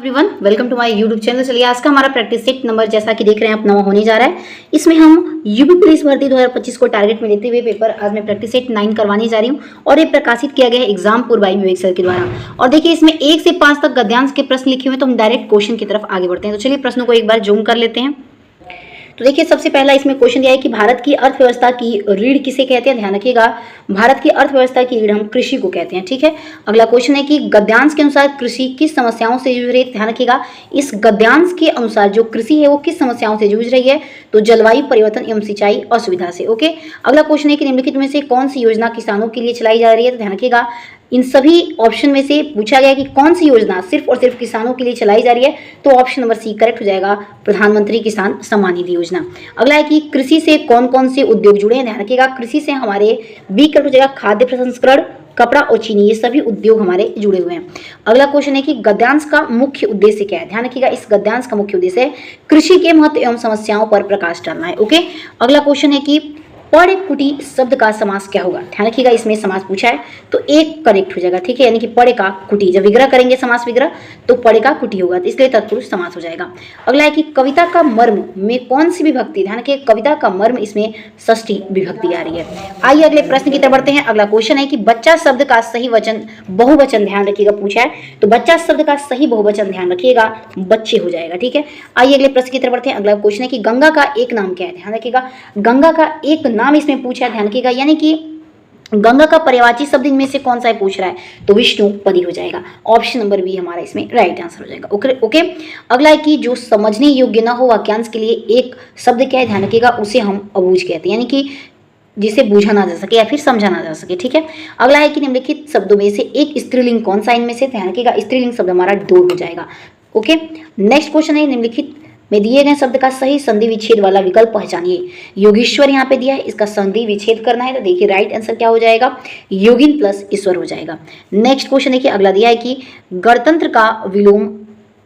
Everyone, welcome to my YouTube channel. चलिए आज का हमारा प्रैक्टिस सेट नंबर जैसा कि देख रहे हैं आप नवा होने जा रहा है। इसमें हम यूपी पुलिस भर्ती 2025 को टारगेट में लेते हुए पेपर आज मैं प्रैक्टिस सेट 9 करवाने जा रही हूं और ये प्रकाशित किया गया है एग्जाम पूर्व बाई विवेक सर के द्वारा। और देखिए इसमें 1 से 5 तक गद्यांश के प्रश्न लिखे हुए हैं, तो हम डायरेक्ट क्वेश्चन की तरफ आगे बढ़ते हैं। तो चलिए प्रश्नों को एक बार जूम कर लेते हैं। तो देखिए सबसे पहला इसमें क्वेश्चन दिया है कि भारत की अर्थव्यवस्था की रीढ़ किसे कहते हैं। ध्यान रखिएगा, भारत की अर्थव्यवस्था की रीढ़ हम कृषि को कहते हैं। ठीक है, अगला क्वेश्चन है कि गद्यांश के अनुसार कृषि किस समस्याओं से जूझ रही है। ध्यान रखिएगा, इस गद्यांश के अनुसार जो कृषि है वो किस समस्याओं से जूझ रही है, तो जलवायु परिवर्तन एवं सिंचाई असुविधा से। ओके, अगला क्वेश्चन है कि निम्नलिखित में से कौन सी योजना किसानों के लिए चलाई जा रही है। तो ध्यान रखिएगा, इन सभी ऑप्शन में से पूछा गया कि कौन सी योजना सिर्फ और सिर्फ किसानों के लिए चलाई जा रही है, तो ऑप्शन नंबर सी करेक्ट हो जाएगा, प्रधानमंत्री किसान सम्मान निधि योजना। अगला है कि कृषि से कौन कौन से उद्योग जुड़े हैं। ध्यान रखिएगा, कृषि से हमारे बी करेक्ट हो जाएगा, खाद्य प्रसंस्करण, कपड़ा और चीनी, ये सभी उद्योग हमारे जुड़े हुए हैं। अगला क्वेश्चन है कि गद्यांश का मुख्य उद्देश्य क्या है। ध्यान रखिएगा, इस गद्यांश का मुख्य उद्देश्य है कृषि के महत्व एवं समस्याओं पर प्रकाश डालना है। ओके, अगला क्वेश्चन है कि पड़ कुटी शब्द का समास क्या होगा। ध्यान रखिएगा, इसमें समास पूछा है तो एक करेक्ट हो जाएगा। ठीक है, यानी कि पड़े का कुटी, जब विग्रह करेंगे समास विग्रह तो पड़े का कुटी होगा, तो इसलिए तत्पुरुष समास हो जाएगा। अगला है कि कविता का मर्म में कौन सी विभक्ति। ध्यान रखिए, कविता का मर्म इसमें षष्ठी विभक्ति आ रही है। आइए अगले प्रश्न की तरफ बढ़ते हैं। अगला क्वेश्चन है कि बच्चा शब्द का सही वचन बहुवचन ध्यान रखिएगा पूछा है, तो बच्चा शब्द का सही बहुवचन ध्यान रखिएगा बच्चे हो जाएगा। ठीक है, आइए अगले प्रश्न की तरफ बढ़ते हैं। अगला क्वेश्चन है कि गंगा का एक नाम क्या है। ध्यान रखिएगा, गंगा का एक नाम इसमें पूछा है। ध्यान रखिएगा, यानी कि गंगा का पर्यायवाची शब्द इनमें से कौन सा है पूछ रहा है, तो विष्णुपदी हो जाएगा। ऑप्शन नंबर बी हमारा इसमें राइट आंसर हो जाएगा। ओके, अगला है कि जो समझने योग्य ना हो वाक्यांश के लिए एक शब्द क्या है। ध्यान रखिएगा, उसे हम अबूझ कहते हैं, यानी कि जिसे बूझा ना जा सके या फिर समझा ना जा सके। ठीक है, अगला है कि निम्नलिखित शब्दों में से एक स्त्रीलिंग कौन सा इनमें से। ध्यान रखिएगा, स्त्रीलिंग शब्द हमारा डोर हो जाएगा। ओके, नेक्स्ट क्वेश्चन है निम्नलिखित में दिए गए शब्द का सही संधि विच्छेद वाला विकल्प पहचानिए। योगेश्वर यहाँ पे दिया है, इसका संधि विच्छेद करना है, तो देखिए राइट आंसर क्या हो जाएगा, योगिन प्लस ईश्वर हो जाएगा। नेक्स्ट क्वेश्चन देखिए, अगला दिया है कि गणतंत्र का विलोम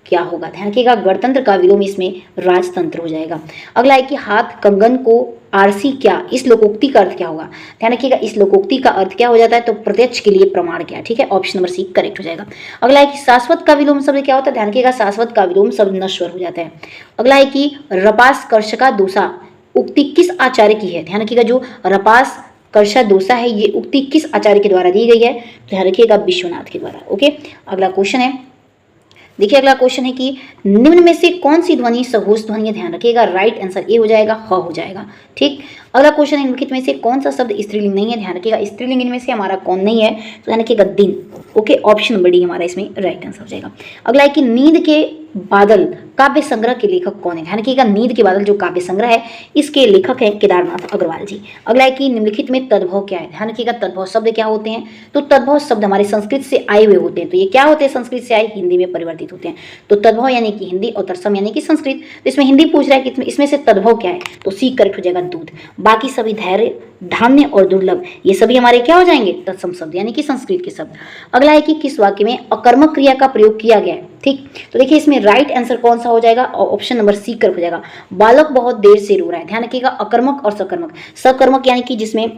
क्या होगा। ध्यान रखिएगा, गणतंत्र का विलोम इसमें राजतंत्र हो जाएगा। अगला है कि हाथ कंगन को आरसी क्या, इस लोकोक्ति का अर्थ क्या होगा। ध्यान रखिएगा, इस लोकोक्ति का अर्थ क्या हो जाता है, तो प्रत्यक्ष के लिए प्रमाण क्या। ठीक है, ऑप्शन नंबर सी करेक्ट हो जाएगा। अगला है कि शाश्वत का विलोम शब्द क्या होता है। ध्यान रखिएगा, शाश्वत का विलोम शब्द नश्वर हो जाता है। अगला है कि रपास कर्षका दोषा उक्ति किस आचार्य की है। ध्यान रखिएगा, जो रपास कर्षा दोषा है ये उक्ति किस आचार्य के द्वारा दी गई है। ध्यान रखिएगा, विश्वनाथ के द्वारा। ओके, अगला क्वेश्चन है, देखिए अगला क्वेश्चन है कि निम्न में से कौन सी ध्वनि सघोष ध्वनि है। ध्यान रखिएगा, राइट आंसर ए हो जाएगा, ह हो जाएगा। ठीक, अगला क्वेश्चन है निम्नलिखित में से कौन सा शब्द स्त्रीलिंग नहीं है। ध्यान रखिएगा, स्त्रीलिंग इनमें से हमारा कौन नहीं है, तो ध्यान रखिएगा दिन। ओके, ऑप्शन नंबर डी हमारा इसमें राइट आंसर हो जाएगा। अगला है कि नींद के बादल काव्य संग्रह के लेखक कौन है। ध्यान रखिएगा, नींद के बादल जो काव्य संग्रह है इसके लेखक हैं केदारनाथ अग्रवाल जी। अगला है कि निम्नलिखित में तद्भव क्या है। ध्यान रखिएगा, तद्भव शब्द क्या होते हैं, तो तद्भव शब्द हमारे संस्कृत से आए हुए होते हैं, तो ये क्या होते हैं, संस्कृत से आए हिंदी में परिवर्तित होते हैं। तो तद्भव यानी कि हिंदी और तत्सम यानी कि संस्कृत, तो इसमें हिंदी पूछ रहा है कि इसमें से तद्भव क्या है, तो सी करेक्ट हो जाएगा दूध। बाकी सभी धैर्य, धान्य और दुर्लभ ये सभी हमारे क्या हो जाएंगे, तत्सम शब्द यानी कि संस्कृत के शब्द। अगला है कि किस वाक्य में अकर्मक क्रिया का प्रयोग किया गया है। ठीक, तो देखिए इसमें राइट आंसर कौन सा हो जाएगा, ऑप्शन नंबर सी करेक्ट हो जाएगा, बालक बहुत देर से रो रहा है। ध्यान रखिएगा, अकर्मक और सकर्मक, सकर्मक यानी कि जिसमें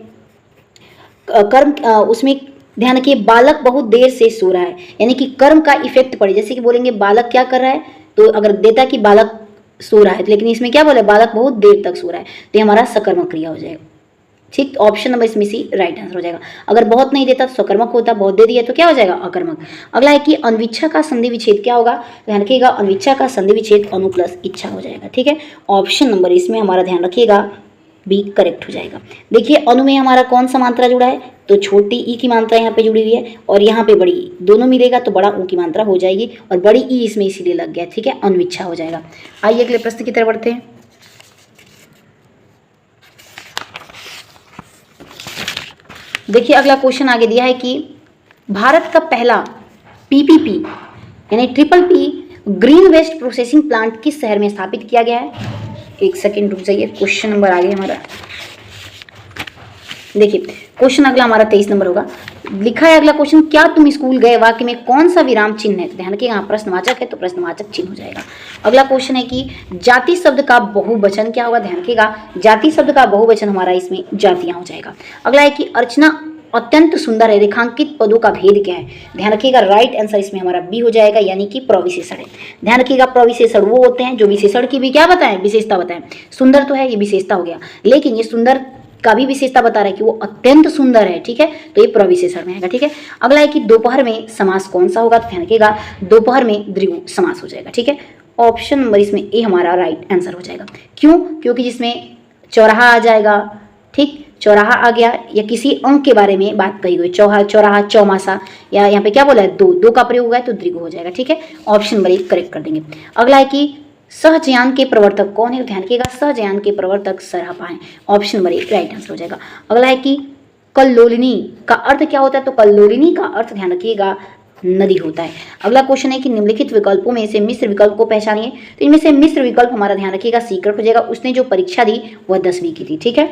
कर्म उसमें ध्यान रखिए बालक बहुत देर से सो रहा है, यानी कि कर्म का इफेक्ट पड़े। जैसे कि बोलेंगे बालक क्या कर रहा है, तो अगर देता कि बालक सो रहा है, लेकिन इसमें क्या बोले बालक बहुत देर तक सो रहा है, तो ये हमारा सकर्मक क्रिया हो जाएगा। ठीक, ऑप्शन नंबर इसमें सी राइट आंसर हो जाएगा। अगर बहुत नहीं देता तो सकर्मक होता, बहुत दे दिया तो क्या हो जाएगा, अकर्मक। अगला है कि अनविच्छा का संधि विच्छेद क्या होगा। ध्यान रखिएगा, अनविच्छा का संधि विच्छेद अनु प्लस इच्छा हो जाएगा। ठीक है, ऑप्शन नंबर इसमें हमारा ध्यान रखिएगा बी करेक्ट हो जाएगा। देखिए अनु में हमारा कौन सा मात्रा जुड़ा है, तो छोटी ई की मात्रा यहाँ पे जुड़ी हुई है और यहाँ पे बड़ी ई, दोनों मिलेगा तो बड़ा ऊ की मात्रा हो जाएगी और बड़ी ई इसमें इसीलिए लग गया। ठीक है, अनविच्छा हो जाएगा। आइए अगले प्रश्न की तरफ बढ़ते हैं। देखिए अगला क्वेश्चन आगे दिया है कि भारत का पहला पीपीपी यानी triple P green waste processing plant किस शहर में स्थापित किया गया है। एक सेकेंड रुक जाइए, क्वेश्चन नंबर आगे हमारा देखिए, क्वेश्चन अगला हमारा 23 नंबर होगा। लिखा है अगला क्वेश्चन, क्या तुम स्कूल गए वाक्य में कौन सा विराम चिन्ह है। तो ध्यान रखिएगा, यहाँ प्रश्नवाचक है तो प्रश्नवाचक चिन्ह हो जाएगा। अगला क्वेश्चन है कि जाति शब्द का बहुवचन क्या होगा। ध्यान रखिएगा, जाति शब्द का बहुवचन हमारा इसमें जातियां हो जाएगा। अगला है कि अर्चना अत्यंत सुंदर है, रेखांकित पदों का भेद क्या है? ध्यान रखिएगा राइट आंसर इसमें हमारा बी हो जाएगा, यानी कि प्रविशेषण है। ध्यान रखिएगा प्रविशेषण वो होते हैं जो विशेषण की भी क्या बताएं, विशेषता बताएं। सुंदर तो है, ये विशेषता हो गया, लेकिन ये सुंदर का भी विशेषता बता रहा है कि वो अत्यंत सुंदर है, ठीक है, तो ये प्रविशेषण में आएगा, ठीक है। अगला है कि दोपहर में समास कौन सा होगा? तो ध्यान रखिएगा दोपहर में द्विगु समास हो जाएगा, ठीक है। ऑप्शन नंबर इसमें ए हमारा राइट आंसर हो जाएगा। क्यों? क्योंकि जिसमें चौराहा आ जाएगा, ठीक, चौराहा आ गया, या किसी अंक के बारे में बात कही गई, चौराहा, चौमासा, या यहाँ पे क्या बोला है, दो का प्रयोग हुआ है तो द्विगु हो जाएगा, ठीक है। ऑप्शन नंबर एक करेक्ट कर देंगे। अगला है कि सहजयान के प्रवर्तक कौन है? ध्यान रखिएगा सहजयान के प्रवर्तक सराफा है। ऑप्शन नंबर एक राइट आंसर हो जाएगा। अगला है कि कल्लोलिनी का अर्थ क्या होता है? तो कल्लोलिनी का अर्थ ध्यान रखिएगा नदी होता है। अगला क्वेश्चन है कि निम्नलिखित विकल्पों में से मिश्र विकल्प को पहचानिए। तो इनमें से मिश्र विकल्प हमारा ध्यान रखिएगा सीक्रेट हो जाएगा। उसने जो परीक्षा दी वह 10वीं की थी, ठीक है,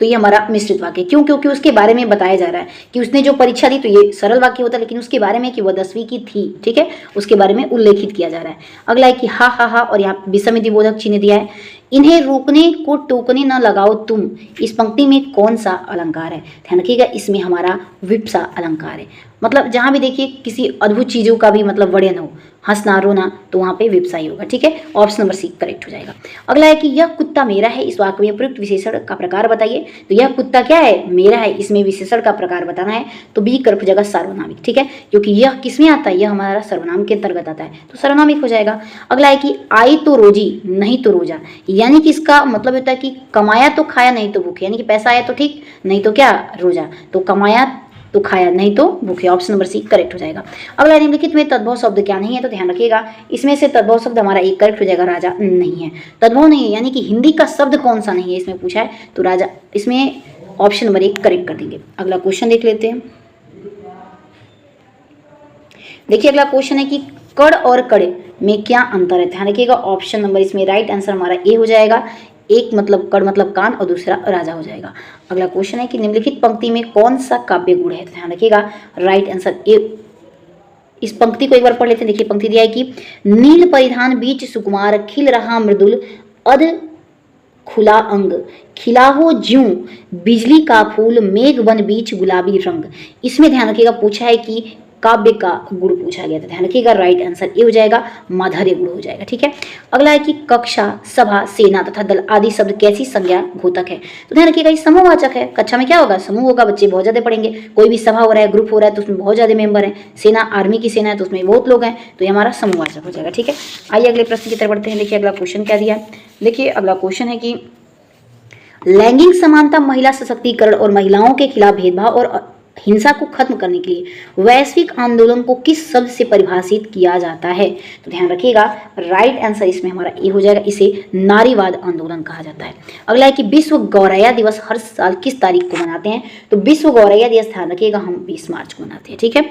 तो ये हमारा मिश्रित वाक्य। क्यों? क्योंकि उसके बारे में बताया जा रहा है कि उसने जो परीक्षा दी, तो ये सरल वाक्य होता है, लेकिन उसके बारे में कि वह 10वीं की थी, ठीक है, उसके बारे में उल्लेखित किया जा रहा है। अगला है कि हा हा हा, और यहाँ विसमिति बोधक चिन्ह दिया है। इन्हें रोकने को टोकने न लगाओ तुम, इस पंक्ति में कौन सा अलंकार है? ध्यान रखिएगा इसमें हमारा विप्सा अलंकार है। मतलब जहां भी देखिए किसी अद्भुत चीजों का भी मतलब वर्णन हो, हंसना रोना, तो वहां पे विप्सा ही होगा, ठीक है। ऑप्शन नंबर सी करेक्ट हो जाएगा। अगला है कि यह कुत्ता मेरा है, इस वाक्य में प्रयुक्त विशेषण का प्रकार बताइए। तो यह कुत्ता क्या है? मेरा है, इसमें विशेषण का प्रकार बताना है, तो बी करेक्ट हो जाएगा सार्वनामिक, ठीक है, क्योंकि यह किसमें आता है? यह हमारा सर्वनाम के अंतर्गत आता है, तो सर्वनामिक हो जाएगा। अगला है कि आई तो रोजी नहीं तो रोजा, यानी कि इसका मतलब होता है कि कमाया तो खाया नहीं तो भूखे, यानी कि पैसा आया तो ठीक, नहीं तो क्या रोजा, तो कमाया तो खाया नहीं तो भूखे। ऑप्शन नंबर सी करेक्ट हो जाएगा। अगला निम्नलिखित में तद्भव शब्द क्या नहीं है? तो ध्यान रखिएगा इसमें से तद्भव शब्द हमारा एक करेक्ट हो जाएगा, राजा नहीं है, तद्भव नहीं है, यानी कि हिंदी का शब्द कौन सा नहीं है इसमें पूछा है, तो राजा इसमें ऑप्शन नंबर एक करेक्ट कर देंगे। अगला क्वेश्चन देख लेते हैं। देखिए अगला क्वेश्चन है कि कड़ और कड़े में क्या अंतर है? ध्यान रखिएगा ऑप्शन नंबर इसमें राइट आंसर हमारा ए हो जाएगा। एक मतलब कड़ मतलब कान और दूसरा राजा हो जाएगा। अगला क्वेश्चन है कि निम्नलिखित पंक्ति में कौन सा काव्य गुण है? ध्यान रखिएगा राइट आंसर ए। इस पंक्ति को एक बार पढ़ लेते हैं। देखिए पंक्ति दिया है कि नील परिधान बीच सुकुमार, खिल रहा मृदुल अध खुला अंग, खिला हो ज्यों बिजली का फूल, मेघ वन बीच गुलाबी रंग। इसमें ध्यान रखिएगा पूछा है कि काव्य का गुण पूछा गया था। ध्यान रखिएगा राइट आंसर ए हो जाएगा, माधुर्य गुण हो जाएगा, ठीक है। अगला है कि कक्षा, सभा, सेना तथा दल आदि शब्द कैसी संज्ञा घोतक है? तो ध्यान रखिएगा ये समूहवाचक है। कक्षा में क्या होगा? समूह होगा, बच्चे बहुत ज्यादा पढ़ेंगे। कोई भी सभा हो रहा है, ग्रुप हो रहा है, तो उसमें बहुत ज्यादा मेंबर है। सेना आर्मी की सेना है तो उसमें बहुत लोग हैं, तो ये हमारा समूहवाचक हो जाएगा, ठीक है। आइए अगले प्रश्न की तरफ बढ़ते हैं। देखिए अगला क्वेश्चन क्या दिया है। देखिए अगला क्वेश्चन है कि लैंगिक समानता, महिला सशक्तिकरण और महिलाओं के खिलाफ भेदभाव और हिंसा को खत्म करने के लिए वैश्विक आंदोलन को किस शब्द से परिभाषित किया जाता है? तो ध्यान रखिएगा राइट आंसर इसमें हमारा ए हो जाएगा, इसे नारीवाद आंदोलन कहा जाता है। अगला है कि विश्व गौरैया दिवस हर साल किस तारीख को मनाते हैं? तो विश्व गौरैया दिवस ध्यान रखिएगा हम 20 मार्च को मनाते हैं, ठीक है।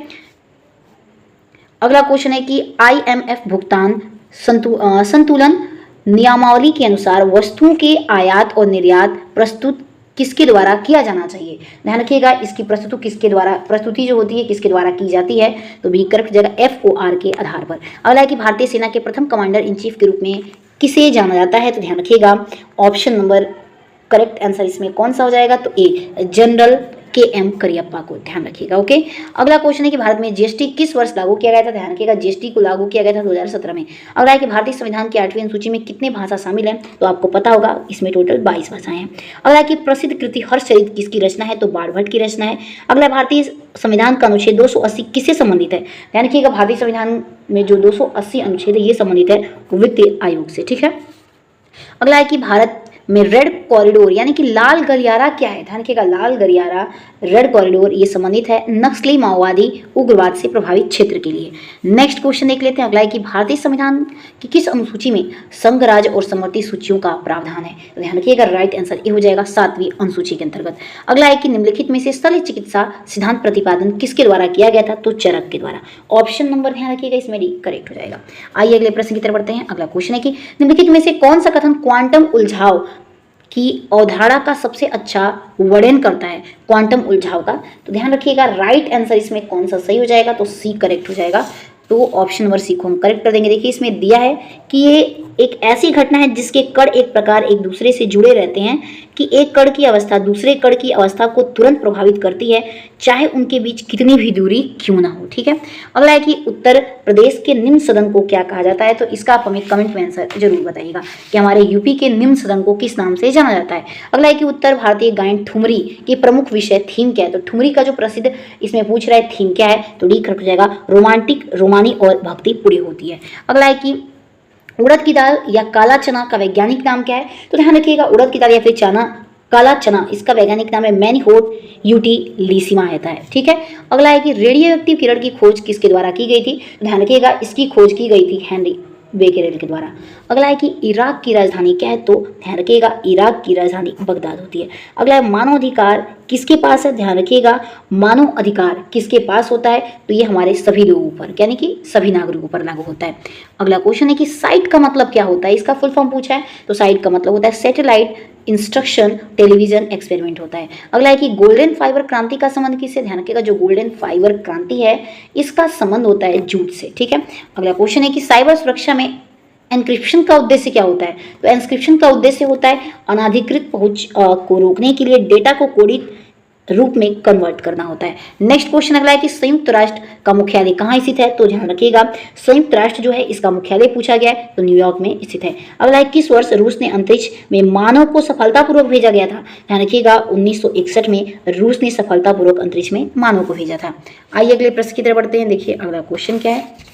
अगला क्वेश्चन है कि IMF भुगतान संतुलन नियमावली के अनुसार वस्तुओं के आयात और निर्यात प्रस्तुत किसके द्वारा किया जाना चाहिए? ध्यान रखिएगा इसकी प्रस्तुति जो होती है किसके द्वारा की जाती है? तो भी करेक्ट जगह FOR के आधार पर। अगला है कि भारतीय सेना के प्रथम कमांडर इन चीफ के रूप में किसे जाना जाता है? तो ध्यान रखिएगा ऑप्शन नंबर करेक्ट आंसर इसमें कौन सा हो जाएगा? तो ए जनरल KM करियप्पा को ध्यान रखिएगा, ओके। अगला क्वेश्चन है कि भारत में GST किस वर्ष लागू किया गया था? ध्यान रखिएगा GST को लागू किया गया था 2017 में। अगला है कि भारतीय संविधान की 8वीं अनुसूची में कितने भाषा शामिल हैं? तो आपको पता होगा इसमें टोटल 22 भाषाएं हैं। अगला है कि प्रसिद्ध कृति हर्षचरित किसकी रचना है? तो बाणभट्ट की रचना है। अगला भारतीय संविधान का अनुच्छेद 280 किससे संबंधित है? ध्यान रखिएगा भारतीय संविधान में जो 280 अनुच्छेद है ये संबंधित है वित्त आयोग से, ठीक है। अगला है कि भारत में रेड कॉरिडोर यानी कि लाल गलियारा क्या है? ध्यान रखिएगा लाल गलियारा रेड कॉरिडोर ये संबंधित है नक्सली माओवादी उग्रवाद से प्रभावित क्षेत्र के लिए। नेक्स्ट क्वेश्चन देख लेते हैं। अगला है कि भारतीय संविधान की किस अनुसूची में संघ राज्य और समवर्ती सूचियों का प्रावधान है? तो ध्यान रखिएगा राइट आंसर ये हो जाएगा 7वीं अनुसूची के अंतर्गत। अगला है कि निम्नलिखित में से शल्य चिकित्सा सिद्धांत प्रतिपादन किसके द्वारा किया गया था? तो चरक के द्वारा। ऑप्शन नंबर ध्यान रखिएगा इसमें डी करेक्ट हो जाएगा। आइए अगले प्रश्न की तरफ बढ़ते हैं। अगला क्वेश्चन है कि निम्नलिखित में से कौन सा कथन क्वांटम उलझाव की अवधारणा का सबसे अच्छा वर्णन करता है? क्वांटम उलझाव का। तो ध्यान रखिएगा राइट आंसर इसमें कौन सा सही हो जाएगा? तो सी करेक्ट हो जाएगा। तो ऑप्शन नंबर सी को हम करेक्ट कर देंगे। देखिए इसमें दिया है कि ये एक ऐसी घटना है जिसके कण एक प्रकार एक दूसरे से जुड़े रहते हैं कि एक कण की अवस्था दूसरे कण की अवस्था को तुरंत प्रभावित करती है, चाहे उनके बीच कितनी भी दूरी क्यों ना हो। ठीक है, अगला है कि उत्तर प्रदेश के निम्न सदन को क्या कहा जाता है, तो इसका आप हमें कमेंट में आंसर जरूर बताइएगा कि हमारे यूपी के निम्न सदन को किस नाम से जाना जाता है। अगला है कि उत्तर भारतीय गायन ठुमरी की प्रमुख विषय थीम क्या है, तो ठुमरी का जो प्रसिद्ध इसमें पूछ रहा है थीम क्या है, तो डी करेक्ट हो जाएगा, रोमांटिक, रोमानी और भक्ति पूरी होती है। अगला है कि उड़द की दाल या काला चना का वैज्ञानिक नाम क्या है, तो ध्यान रखिएगा उड़द की दाल या फिर चना काला चना इसका वैज्ञानिक नाम है मैनीहोट यूटिलिसिमा रहता है। ठीक है, अगला है कि रेडियो एक्टिव किरण की खोज किसके द्वारा की गई थी, ध्यान रखिएगा इसकी खोज की गई थी हेनरी बेकेरेल के द्वारा। अगला है कि इराक की राजधानी क्या है, तो ध्यान रखिएगा इराक की राजधानी बगदाद होती है। अगला है मानव अधिकार किसके पास है, ध्यान रखिएगा मानव अधिकार किसके पास होता है, तो ये हमारे सभी लोगों पर यानी कि सभी नागरिकों पर लागू होता है। अगला क्वेश्चन है कि साइट का मतलब क्या होता है, इसका फुल फॉर्म पूछा है, तो साइट का मतलब होता है सैटेलाइट इंस्ट्रक्शन टेलीविजन एक्सपेरिमेंट होता है। अगला है कि गोल्डन फाइबर क्रांति का संबंध किससे, ध्यान रखिएगा जो गोल्डन फाइबर क्रांति है इसका संबंध होता है जूट से। ठीक है, अगला क्वेश्चन है कि साइबर सुरक्षा में एन्क्रिप्शन का उद्देश्य क्या होता है, तो एन्क्रिप्शन का उद्देश्य होता है अनाधिकृत पहुंच को रोकने के लिए डेटा को कोडित रूप में कन्वर्ट करना होता है। नेक्स्ट क्वेश्चन अगला है कि संयुक्त राष्ट्र का मुख्यालय कहाँ स्थित है, तो ध्यान रखिएगा संयुक्त राष्ट्र जो है इसका मुख्यालय पूछा गया है तो न्यूयॉर्क में स्थित है। अगला है किस वर्ष रूस ने अंतरिक्ष में मानव को सफलतापूर्वक भेजा गया था, ध्यान रखिएगा 1961 में रूस ने सफलतापूर्वक अंतरिक्ष में मानव को भेजा था। आइए अगले प्रश्न की तरफ बढ़ते हैं। देखिए अगला क्वेश्चन क्या है,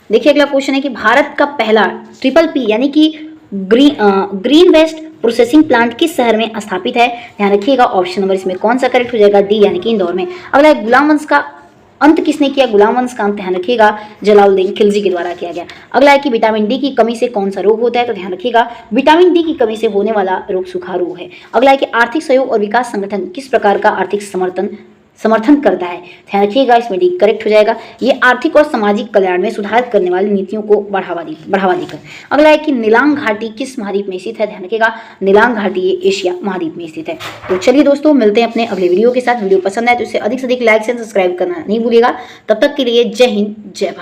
देखिए अगला क्वेश्चन है कि भारत का पहला PPP यानी कि ग्रीन वेस्ट प्रोसेसिंग प्लांट किस शहर में स्थापित है, ध्यान रखिएगा ऑप्शन नंबर इसमें कौन सा करेक्ट हो जाएगा, डी यानी कि इंदौर में। अगला है गुलाम वंश का अंत किसने किया, गुलाम वंश का अंत ध्यान रखिएगा जलालुद्दीन खिलजी के द्वारा किया गया। अगला है कि विटामिन डी की कमी से कौन सा रोग होता है, तो ध्यान रखिएगा विटामिन डी की कमी से होने वाला रोग सूखा रोग है। अगला है कि आर्थिक सहयोग और विकास संगठन किस प्रकार का आर्थिक समर्थन करता है, ध्यान रखिएगा इसमें डी करेक्ट हो जाएगा, ये आर्थिक और सामाजिक कल्याण में सुधार करने वाली नीतियों को बढ़ावा देकर। अगला है कि नीलांग घाटी किस महाद्वीप में स्थित है, ध्यान रखिएगा नीलांग घाटी ये एशिया महाद्वीप में स्थित है। तो चलिए दोस्तों मिलते हैं अपने अगले वीडियो के साथ। वीडियो पसंद आए तो इसे अधिक से अधिक लाइक एंड सब्सक्राइब करना नहीं भूलिएगा। तब तक के लिए जय हिंद जय भारत।